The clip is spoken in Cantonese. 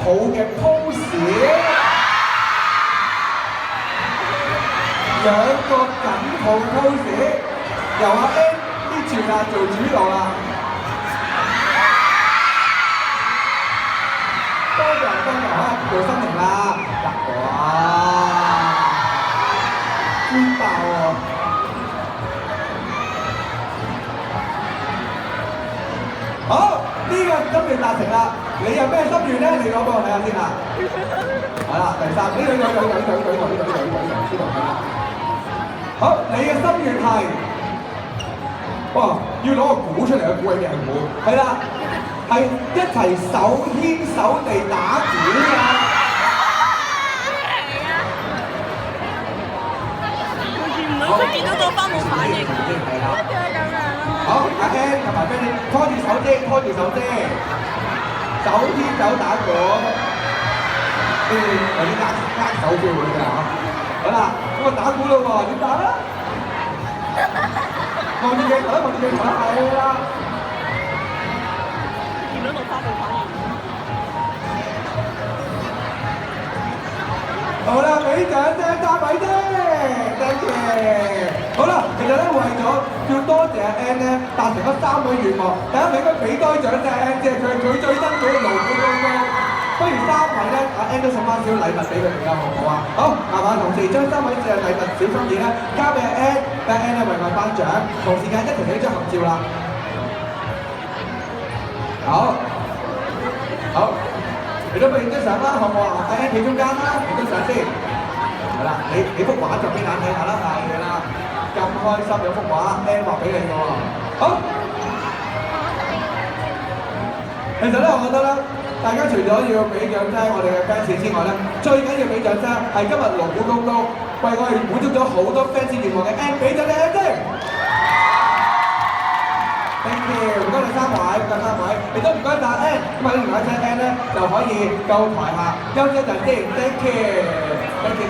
抱嘅 pose， 兩個緊抱嘅 pose， 由阿 N 呢轉啦做主導啦。多謝嚇，做心形啦，哇，歡爆喎！好，呢個心願達成啦！你有咩心願咧？你攞俾我睇下先啦。係啦，第三，呢好，你嘅心願係，哇，要攞個鼓出嚟嘅鼓係咩鼓？係啦，係一齊手牽手地打鼓㗎。佢見到個花冇反應啊！係啦。好，阿 N 同埋 Benny 拖住手啫，拖住手啫，手牽手打鼓，有啲握手 feel 㗎嚇。好啦，咁啊打鼓咯喎，點打啊？望住鏡頭啦，望住鏡頭啦，係啦。見到個花冇反應。好啦，俾掌聲揸米啫 ，thank you。好啦，其實咧為咗要多謝阿 N 咧達成咗3個願望，第一名應該俾多掌聲 N 姐，佢最辛苦嘅勞苦功高。不如3位咧，阿 N 都送翻少禮物俾佢哋啦，好唔好啊？好，麻煩同時將3位嘅禮物小心意咧交俾阿 N，俾阿 N 咧為我頒獎，同時間一齊影張合照啦。好，好。你都不如影張相啦，好唔好啊？阿 N 企中間啦，影張相先。係啦，你幅畫就俾眼睇下啦，係啦。咁開心有幅畫 ，N 畫俾你㗎喎。好。其實咧，我覺得咧，大家除咗要俾掌聲我哋嘅 fans 之外咧，最緊要俾掌聲係今日勞苦功高，為我哋滿足咗好多 fans 願望嘅 N， 俾咗你 N 先。Thank you， 唔該你3位，唔該3位，亦都唔該晒 N， 咁啊你唔該晒 N 咧就可以到台下休息一陣先。Thank you，thank you。